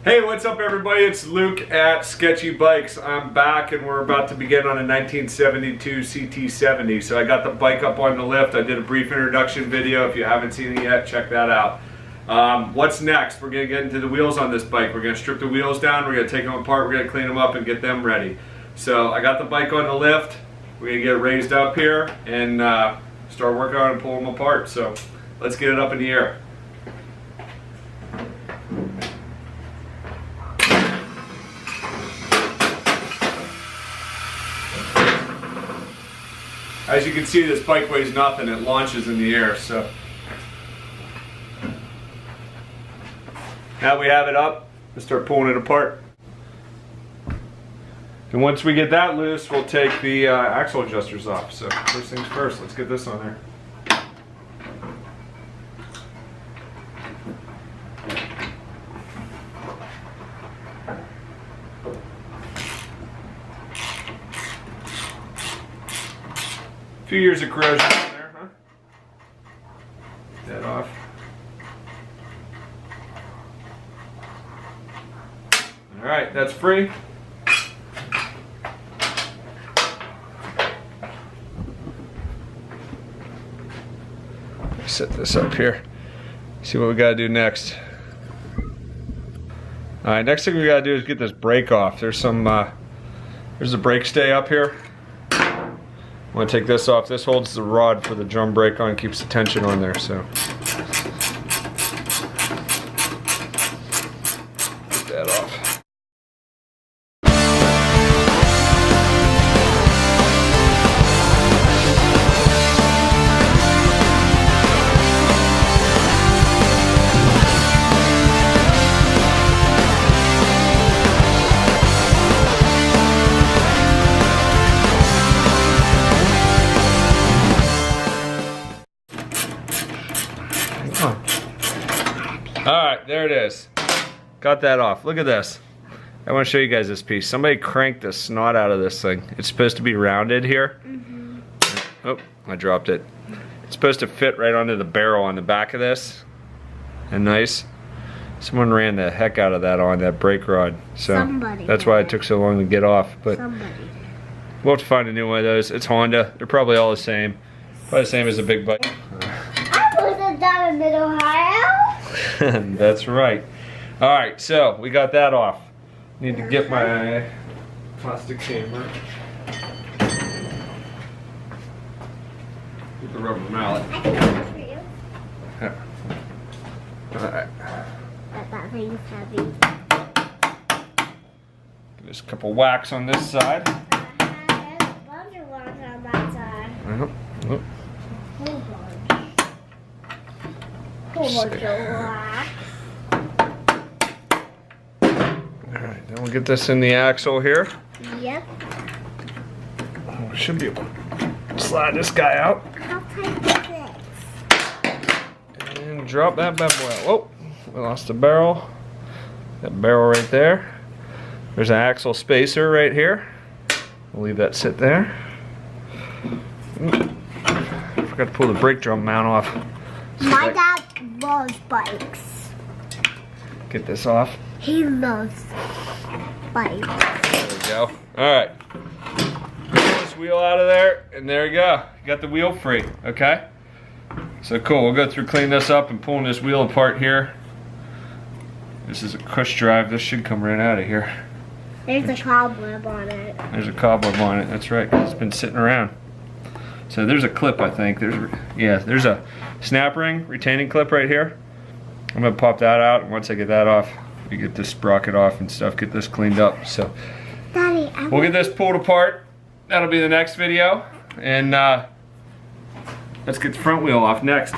Hey, what's up everybody? It's Luke at Sketchy Bikes. I'm back and we're about to begin on a 1972 CT70. So I got the bike up on the lift. I did a brief introduction video. If you haven't seen it yet, check that out. What's next? We're going to get into the wheels on this bike. We're going to strip the wheels down, we're going to take them apart, we're going to clean them up and get them ready. So I got the bike on the lift. We're going to get it raised up here and start working on it and pull them apart. So let's get it up in the air. As you can see, this bike weighs nothing. It launches in the air. So now we have it up, let's start pulling it apart. And once we get that loose, we'll take the axle adjusters off. So first things first, let's get this on there. A few years of corrosion in there, huh? Get that off. Alright, that's free. Set this up here. See what we gotta do next. Alright, next thing we gotta do is get this brake off. There's some there's a brake stay up here. I'm going to take this off. This holds the rod for the drum brake on, keeps the tension on there, so get that off. Alright, there it is. Got that off. Look at this. I want to show you guys this piece. Somebody cranked the snot out of this thing. It's supposed to be rounded here. Oh, I dropped it. It's supposed to fit right onto the barrel on the back of this. And nice. Someone ran the heck out of that on that brake rod. So that's why it took so long to get off. But we'll have to find a new one of those. It's Honda. They're probably all the same. Probably the same as a big bike. I wasn't down in Mid-Ohio. That's right. Alright, so we got that off. Need to get my plastic camera. Get the rubber mallet. I can do that for you. Alright. But that thing's heavy. Just a couple whacks on this side. There's a bunch of ones on that side. Oh. Alright, then we'll get this in the axle here. Yep. We should be able to slide this guy out. How tight is this? And drop that bad boy out. Whoa, we lost the barrel. That barrel right there. There's an axle spacer right here. We'll leave that sit there. I forgot to pull the brake drum mount off. My dad loves bikes. Get this off. He loves bikes. There we go. Alright. Get this wheel out of there, and there you go. You got the wheel free, okay? So cool, we'll go through clean this up and pulling this wheel apart here. This is a cush drive. This should come right out of here. There's a cobweb on it. There's a cobweb on it, that's right, 'cause it's been sitting around. So there's a clip, I think. There's a snap ring retaining clip right here. I'm gonna pop that out, and once I get that off, we get this sprocket off and stuff, get this cleaned up. So Daddy, we'll get this pulled apart. That'll be the next video. And let's get the front wheel off next.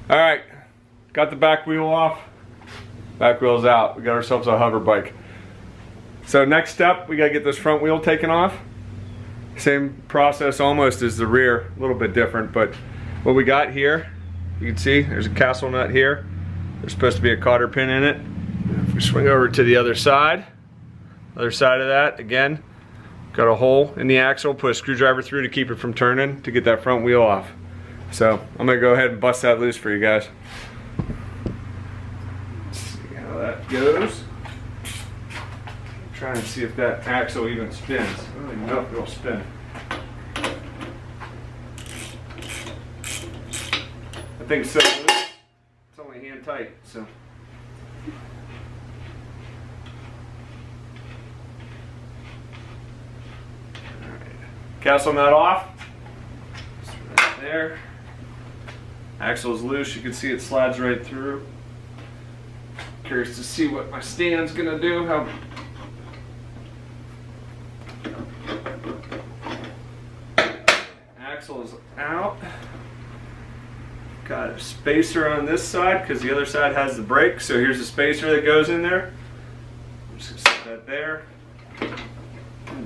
Alright, got the back wheel off. Back wheel's out. We got ourselves a hover bike. So next step, we gotta get this front wheel taken off. Same process almost as the rear, a little bit different, but what we got here, you can see there's a castle nut here. There's supposed to be a cotter pin in it. If we swing over to the other side of that, again, got a hole in the axle, put a screwdriver through to keep it from turning to get that front wheel off. So I'm gonna go ahead and bust that loose for you guys. Let's see how that goes. try and see if that axle even spins. I don't even know if it'll spin. I think so. It's only hand tight, so. Castle nut off. Just right there. Axle's loose. You can see it slides right through. Curious to see what my stand's gonna do. Axle is out. Got a spacer on this side because the other side has the brake. So here's a spacer that goes in there. I'm just gonna set that there.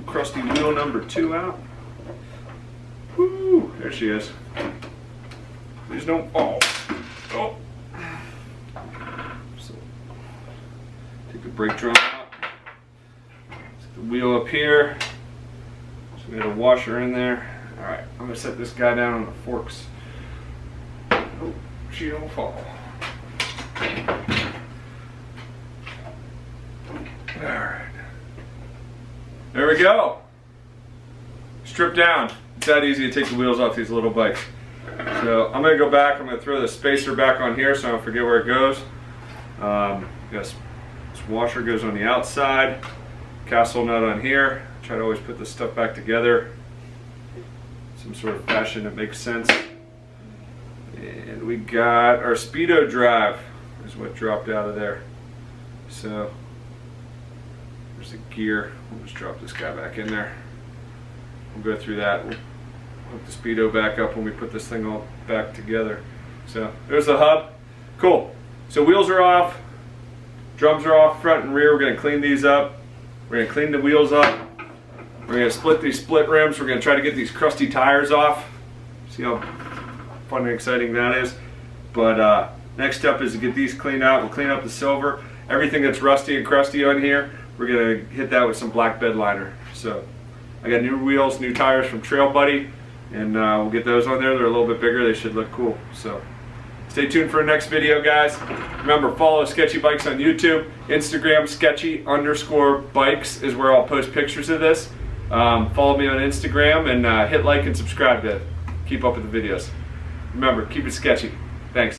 Crusty wheel number 2 out. Woo! There she is. Please don't fall. Oh. So, take the brake drum out. Set the wheel up here. So we got a washer in there. All right, I'm gonna set this guy down on the forks. Oh, she don't fall. All right. There we go. Strip down. It's that easy to take the wheels off these little bikes. So I'm going to go back. I'm going to throw the spacer back on here so I don't forget where it goes. This washer goes on the outside. Castle nut on here. Try to always put this stuff back together. Some sort of fashion that makes sense. And we got our speedo drive is what dropped out of there. So there's the gear. We'll just drop this guy back in there. We'll go through that. We'll hook the speedo back up when we put this thing all back together. So there's the hub. Cool. So wheels are off. Drums are off, front and rear. We're going to clean these up. We're going to clean the wheels up. We're going to split these split rims. We're going to try to get these crusty tires off. See how fun and exciting that is. But next step is to get these cleaned out. We'll clean up the silver. Everything that's rusty and crusty on here, we're going to hit that with some black bed liner. So I got new wheels, new tires from Trail Buddy, and we'll get those on there. They're a little bit bigger. They should look cool. So stay tuned for the next video, guys. Remember, follow Sketchy Bikes on YouTube. Instagram, sketchy_bikes is where I'll post pictures of this. Follow me on Instagram and hit like and subscribe to keep up with the videos. Remember, keep it sketchy. Thanks.